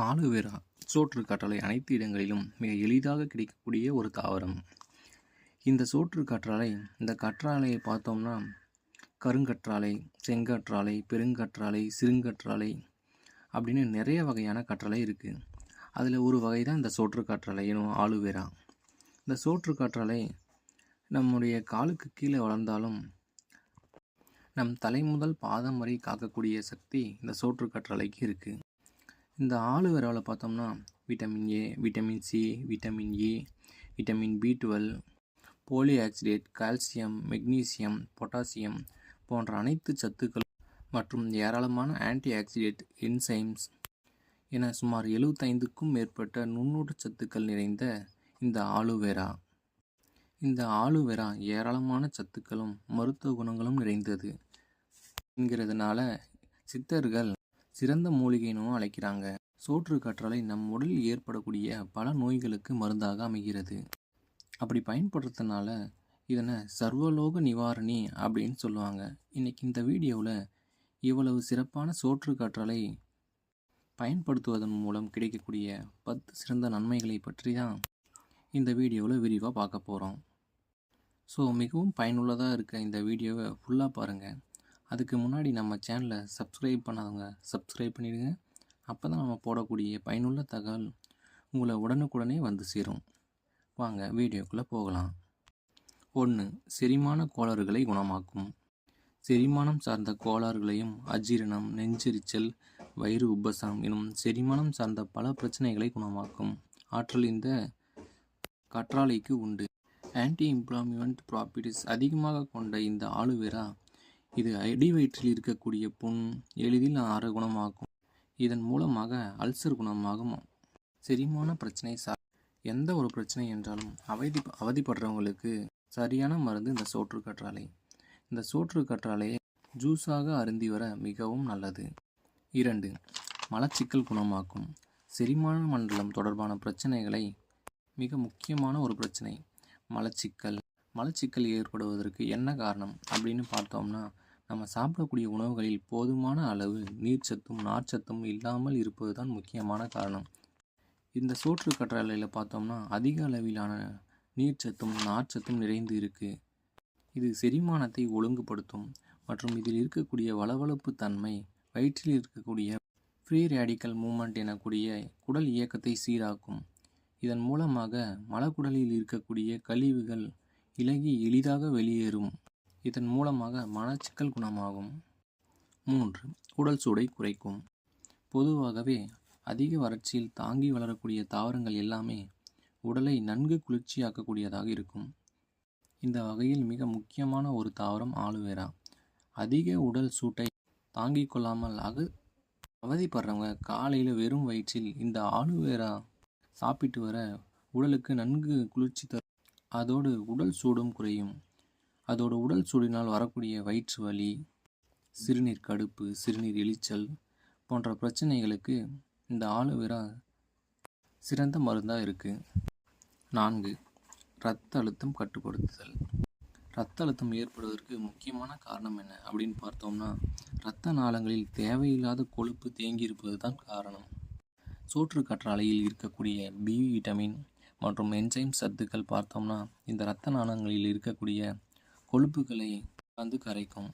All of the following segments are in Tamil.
ஆலோவேரா சோற்று கற்றாழை அனைத்து இடங்களிலும் மிக எளிதாக கிடைக்கக்கூடிய ஒரு தாவரம். இந்த சோற்று கற்றாழை, இந்த கற்றாழையை பார்த்தோம்னா கருங்கற்றாழை, செங்கற்றாழை, பெருங்கற்றாழை, சிறுங்கற்றாழை அப்படின்னு நிறைய வகையான கற்றாழை இருக்குது. அதில் ஒரு வகை தான் இந்த சோற்று கற்றாழை எனும் ஆலோவேரா. இந்த சோற்று கற்றாழை நம்முடைய காலுக்கு கீழே வளர்ந்தாலும் நம் தலை முதல் பாதம் வரை காக்கக்கூடிய சக்தி இந்த சோற்று கற்றாழைக்கு இருக்குது. இந்த ஆலோவேராவில் பார்த்தோம்னா vitamin A, vitamin C, vitamin E, vitamin பி12, போலிஆக்சிடேட், கால்சியம், மெக்னீசியம், பொட்டாசியம் போன்ற அனைத்து சத்துக்கள் மற்றும் ஏராளமான ஆன்டி ஆக்சிடேட், என்சைம்ஸ் என சுமார் 75க்கும் மேற்பட்ட நுண்ணூட்ட சத்துக்கள் நிறைந்த இந்த ஆலோவேரா. இந்த ஆலோவேரா ஏராளமான சத்துக்களும் மருத்துவ குணங்களும் நிறைந்தது என்கிறதுனால சித்தர்கள் சிறந்த மூலிகைனும் அழைக்கிறாங்க. சோற்று கற்றாழை நம் உடலில் ஏற்படக்கூடிய பல நோய்களுக்கு மருந்தாக அமைகிறது. அப்படி பயன்படுறதுனால இதனை சர்வலோக நிவாரணி அப்படின்னு சொல்லுவாங்க. இன்னைக்கு இந்த வீடியோவில் இவ்வளவு சிறப்பான சோற்று கற்றாழை பயன்படுத்துவதன் மூலம் கிடைக்கக்கூடிய 10 சிறந்த நன்மைகளை பற்றி தான் இந்த வீடியோவில் விரிவாக பார்க்க போகிறோம். ஸோ மிகவும் பயனுள்ளதாக இருக்க இந்த வீடியோவை ஃபுல்லாக பாருங்கள். அதுக்கு முன்னாடி நம்ம சேனலை சப்ஸ்கிரைப் பண்ணாதவங்க சப்ஸ்கிரைப் பண்ணிடுங்க. அப்போ தான் நம்ம போடக்கூடிய பயனுள்ள தகவல் உங்களை உடனுக்குடனே வந்து சேரும். வாங்க வீடியோக்குள்ளே போகலாம். 1. செரிமான கோளாறுகளை குணமாக்கும். செரிமானம் சார்ந்த கோளாறுகளையும் அஜீரணம், நெஞ்செரிச்சல், வயிறு உப்பசம் எனும் செரிமானம் சார்ந்த பல பிரச்சனைகளை குணமாக்கும் ஆற்றல் இந்த கற்றாழைக்கு உண்டு. ஆன்டி இன்ஃப்ளாமேட்டரி ப்ராப்பர்ட்டிஸ் அதிகமாக கொண்ட இந்த ஆலோவேரா இது அடி வயிற்றில் இருக்கக்கூடிய புண் எளிதில் ஆற குணமாக்கும். இதன் மூலமாக அல்சர் குணமாகும். செரிமான பிரச்சனை எந்த ஒரு பிரச்சனை என்றாலும் அவதிப்படுறவங்களுக்கு சரியான மருந்து இந்த சோற்று கற்றாழை. இந்த சோற்று கற்றாழையை ஜூஸாக அருந்தி வர மிகவும் நல்லது. 2. மலச்சிக்கல் குணமாக்கும். செரிமான மண்டலம் தொடர்பான பிரச்சனைகளை மிக முக்கியமான ஒரு பிரச்சனை மலச்சிக்கல். மலச்சிக்கல் ஏற்படுவதற்கு என்ன காரணம் அப்படின்னு பார்த்தோம்னா, நம்ம சாப்பிடக்கூடிய உணவுகளில் போதுமான அளவு நீர்ச்சத்தும் நார்ச்சத்தும் இல்லாமல் இருப்பது தான் முக்கியமான காரணம். இந்த சோற்று கற்றாழையில் பார்த்தோம்னா அதிக அளவிலான நீர்ச்சத்தும் நார்ச்சத்தும் நிறைந்து இருக்குது. இது செரிமானத்தை ஒழுங்குபடுத்தும் மற்றும் இதில் இருக்கக்கூடிய வளவளப்பு தன்மை வயிற்றில் இருக்கக்கூடிய ஃப்ரீ ரேடிக்கல் மூமெண்ட் எனக்கூடிய குடல் இயக்கத்தை சீராக்கும். இதன் மூலமாக மலக்குடலில் இருக்கக்கூடிய கழிவுகள் இலகி எளிதாக வெளியேறும். இதன் மூலமாக மலச்சிக்கல் குணமாகும். 3. உடல் சூடை குறைக்கும். பொதுவாகவே அதிக வறட்சியில் தாங்கி வளரக்கூடிய தாவரங்கள் எல்லாமே உடலை நன்கு குளிர்ச்சியாக்கக்கூடியதாக இருக்கும். இந்த வகையில் மிக முக்கியமான ஒரு தாவரம் ஆலோவேரா. அதிக உடல் சூட்டை தாங்கிக் கொள்ளாமல் அவதிப்படுறவங்க காலையில் வெறும் வயிற்றில் இந்த ஆலோவேரா சாப்பிட்டு வர உடலுக்கு நன்கு குளிர்ச்சி தரும். அதோடு உடல் சூடும் குறையும். அதோடு உடல் சூடினால் வரக்கூடிய வயிற்று வலி, சிறுநீர் கடுப்பு, சிறுநீர் எரிச்சல் போன்ற பிரச்சனைகளுக்கு இந்த ஆலோவேரா சிறந்த மருந்தாக இருக்குது. 4. இரத்த அழுத்தம் கட்டுப்படுத்துதல். இரத்த அழுத்தம் ஏற்படுவதற்கு முக்கியமான காரணம் என்ன அப்படின்னு பார்த்தோம்னா, இரத்த நாளங்களில் தேவையில்லாத கொழுப்பு தேங்கியிருப்பது தான் காரணம். சோற்று கற்றாழையில் இருக்கக்கூடிய பி விட்டமின் மற்றும் என்சைம் சத்துக்கள் பார்த்தோம்னா இந்த இரத்த நாளங்களில் இருக்கக்கூடிய கொழுப்புகளை கரைக்கும்.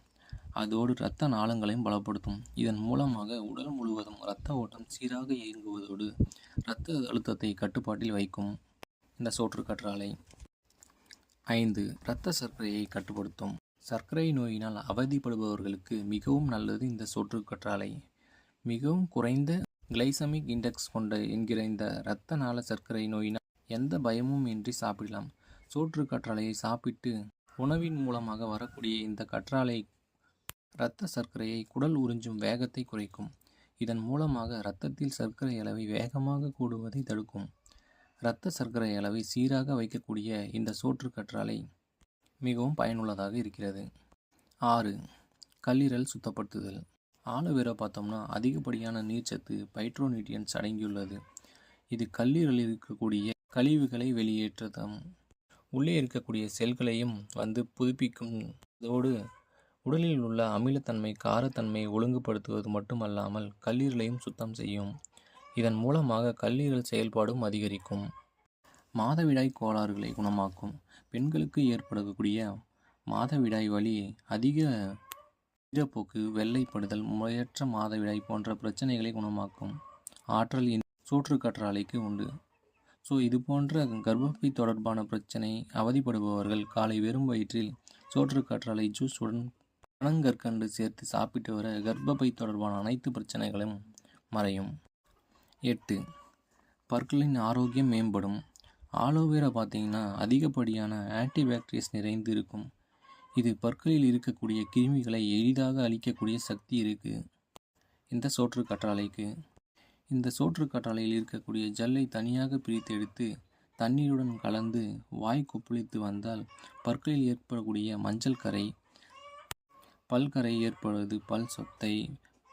அதோடு இரத்த நாளங்களையும் பலப்படுத்தும். இதன் மூலமாக உடல் முழுவதும் இரத்த ஓட்டம் சீராக இயங்குவதோடு இரத்த அழுத்தத்தை கட்டுப்பாட்டில் வைக்கும் இந்த சோற்று கற்றாழை. 5. இரத்த சர்க்கரையை கட்டுப்படுத்தும். சர்க்கரை நோயினால் அவதிப்படுபவர்களுக்கு மிகவும் நல்லது இந்த சோற்று கற்றாழை. மிகவும் குறைந்த கிளைசமிக் இண்டெக்ஸ் கொண்ட என்கிற இந்த இரத்த நாள சர்க்கரை நோயினால் எந்த பயமும் இன்றி சாப்பிடலாம். சோற்று கற்றாழையை சாப்பிட்டு உணவின் மூலமாக வரக்கூடிய இந்த கற்றாழை இரத்த சர்க்கரையை குடல் உறிஞ்சும் வேகத்தை குறைக்கும். இதன் மூலமாக இரத்தத்தில் சர்க்கரை அளவை வேகமாக கூடுவதை தடுக்கும். இரத்த சர்க்கரை அளவை சீராக வைக்கக்கூடிய இந்த சோற்று கற்றாழை மிகவும் பயனுள்ளதாக இருக்கிறது. 6. கல்லீரல் சுத்தப்படுத்துதல். ஆலோவேரா பார்த்தோம்னா அதிகப்படியான நீர்ச்சத்து பைட்ரோநியூட்ரியன்ஸ் அடங்கியுள்ளது. இது கல்லீரலில் இருக்கக்கூடிய கழிவுகளை வெளியேற்றதும் உள்ளே இருக்கக்கூடிய செல்களையும் புதுப்பிக்கும். அதோடு உடலில் உள்ள அமிலத்தன்மை காரத்தன்மை ஒழுங்குபடுத்துவது மட்டுமல்லாமல் கல்லீரலையும் சுத்தம் செய்யும். இதன் மூலமாக கல்லீரல் செயல்பாடும் அதிகரிக்கும். மாதவிடாய் கோளாறுகளை குணமாக்கும். பெண்களுக்கு ஏற்படக்கூடிய மாதவிடாய் வலி, அதிக ஈரப்போக்கு, வெள்ளைப்படுதல், முறையற்ற மாதவிடாய் போன்ற பிரச்சனைகளை குணமாக்கும் ஆற்றல் இந்த சோற்றுக்கற்றாழைக்கு உண்டு. இது போன்ற கர்ப்பப்பை தொடர்பான பிரச்சனை அவதிப்படுபவர்கள் காலை வெறும் வயிற்றில் சோற்றுக்கற்றாழை ஜூஸ் உடன் பனங்கற்கண்டு சேர்த்து சாப்பிட்டு வர கர்ப்பப்பை தொடர்பான அனைத்து பிரச்சனைகளும் மறையும். 8. பற்களின் ஆரோக்கியம் மேம்படும். ஆலோவேரா பார்த்தீங்கன்னா அதிகப்படியான ஆன்டிபாக்டீரியஸ் நிறைந்து இருக்கும். இது பற்களில் இருக்கக்கூடிய கிருமிகளை எளிதாக அழிக்கக்கூடிய சக்தி இருக்குது இந்த சோற்றுக்கற்றாழைக்கு. இந்த சோற்றுக்கற்றாழையில் இருக்கக்கூடிய ஜல்லை தனியாக பிரித்து எடுத்து தண்ணீருடன் கலந்து வாய் கொப்பளித்து வந்தால் பற்களில் ஏற்படக்கூடிய மஞ்சள் கரை, பல்கரை ஏற்படுவது, பல் சொத்தை,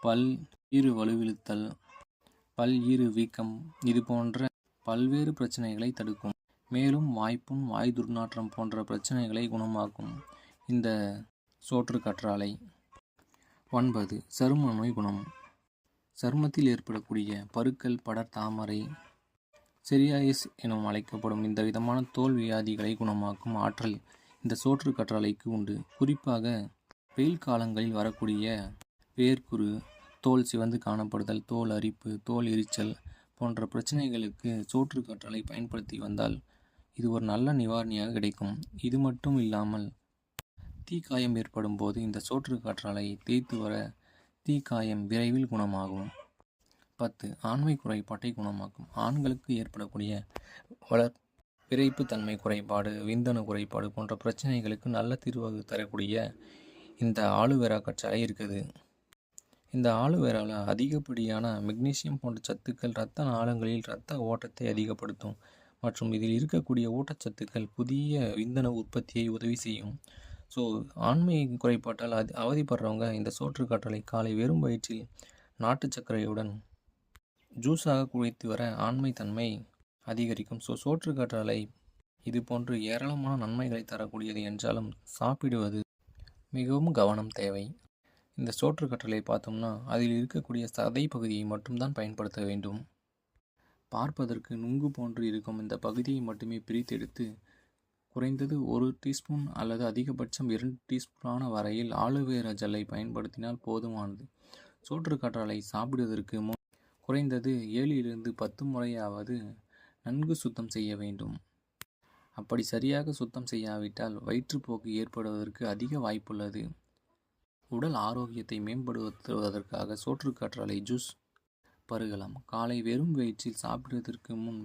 பல் ஈறு வலுவிழுத்தல், பல் ஈறு வீக்கம், இது போன்ற பல்வேறு பிரச்சனைகளை தடுக்கும். மேலும் வாய்ப்புண், வாய் துர்நாற்றம் போன்ற பிரச்சனைகளை குணமாக்கும் இந்த சோற்றுக்கற்றாழை. 9. சரும நோய் குணம். சருமத்தில் ஏற்படக்கூடிய பருக்கள், படர் தாமரை, செரியாசிஸ் எனும் அழைக்கப்படும் இந்த விதமான தோல் வியாதிகளை குணமாக்கும் ஆற்றல் இந்த சோற்றுக்கற்றாழைக்கு உண்டு. குறிப்பாக வெயில் காலங்களில் வரக்கூடிய வேர்க்குரு, தோல் சிவந்து காணப்படுதல், தோல் அரிப்பு, தோல் எரிச்சல் போன்ற பிரச்சனைகளுக்கு சோற்றுக்கற்றாழை பயன்படுத்தி வந்தால் இது ஒரு நல்ல நிவாரணியாக கிடைக்கும். இது மட்டும் இல்லாமல் தீக்காயம் ஏற்படும் போது இந்த சோற்றுக்கற்றாழையை தேய்த்து வர தீக்காயம் விரைவில் குணமாகும். 10. ஆண்மை குறைபாட்டை குணமாக்கும். ஆண்களுக்கு ஏற்படக்கூடிய விரைப்பு தன்மை குறைபாடு, விந்தணு குறைபாடு போன்ற பிரச்சனைகளுக்கு நல்ல தீர்வு தரக்கூடிய இந்த ஆலுவேரா கற்றாழை இருக்குது. இந்த ஆலுவேராவில் அதிகப்படியான மெக்னீசியம் போன்ற சத்துக்கள் இரத்த நாளங்களில் இரத்த ஓட்டத்தை அதிகப்படுத்தும் மற்றும் இதில் இருக்கக்கூடிய ஊட்டச்சத்துக்கள் புதிய விந்தணு உற்பத்தியை உதவி செய்யும். ஆண்மை குறைபாட்டால் அவதிப்படுறவங்க இந்த சோற்றுக்கற்றாழை காலை வெறும் வயிற்றில் நாட்டு சர்க்கரையுடன் ஜூஸாக குடித்து வர ஆண்மை தன்மை அதிகரிக்கும். சோற்றுக்கற்றாழை இது போன்று ஏராளமான நன்மைகளை தரக்கூடியது என்றாலும் சாப்பிடுவது மிகவும் கவனம் தேவை. இந்த சோற்றுக்கற்றாழை பார்த்தோம்னா அதில் இருக்கக்கூடிய சதை பகுதியை மட்டும்தான் பயன்படுத்த வேண்டும். பார்ப்பதற்கு நுங்கு போன்று இருக்கும் இந்த பகுதியை மட்டுமே பிரித்தெடுத்து குறைந்தது 1 டீஸ்பூன் அல்லது அதிகபட்சம் 2 டீஸ்பூனான வரையில் ஆலுவேரா ஜெல்லை பயன்படுத்தினால் போதுமானது. சோற்றுக்கற்றாழை சாப்பிடுவதற்கு முன் குறைந்தது 7 - 10 முறையாவது நன்கு சுத்தம் செய்ய வேண்டும். அப்படி சரியாக சுத்தம் செய்யாவிட்டால் வயிற்றுப்போக்கு ஏற்படுவதற்கு அதிக வாய்ப்புள்ளது. உடல் ஆரோக்கியத்தை மேம்படுத்துவதற்காக சோற்றுக்கற்றாழை ஜூஸ் பருகலாம். காலை வெறும் வயிற்றில் சாப்பிடுவதற்கு முன்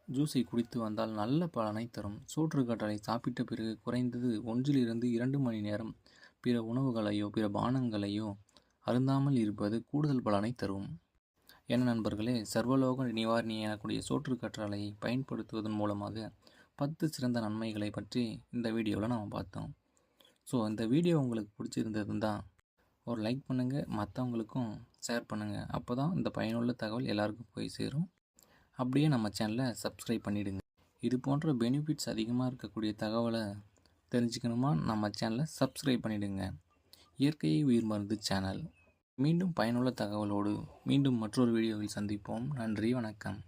ஜூஸை குடித்து வந்தால் நல்ல பலனை தரும். சோற்றுக்கற்றாழை சாப்பிட்ட பிறகு குறைந்தது 1 - 2 மணி நேரம் பிற உணவுகளையோ பிற பானங்களையோ அருந்தாமல் இருப்பது கூடுதல் பலனை தரும். என நண்பர்களே, சர்வலோக நிவாரணி எனக்கூடிய சோற்றுக்கற்றாழையை பயன்படுத்துவதன் மூலமாக 10 சிறந்த நன்மைகளை பற்றி இந்த வீடியோவில் நாம் பார்த்தோம். இந்த வீடியோ உங்களுக்கு பிடிச்சிருந்ததுன்னா ஒரு லைக் பண்ணுங்கள், மற்றவங்களுக்கும் ஷேர் பண்ணுங்கள். அப்போ தான் இந்த பயனுள்ள தகவல் எல்லாருக்கும் போய் சேரும். அப்படியே நம்ம சேனலை சப்ஸ்கிரைப் பண்ணிவிடுங்க. இது போன்ற பெனிஃபிட்ஸ் அதிகமாக இருக்கக்கூடிய தகவலை தெரிஞ்சுக்கணுமா நம்ம சேனலை சப்ஸ்கிரைப் பண்ணிவிடுங்க. இயற்கையை உயிர் மருந்து சேனல். மீண்டும் பயனுள்ள தகவலோடு மீண்டும் மற்றொரு வீடியோவில் சந்திப்போம். நன்றி, வணக்கம்.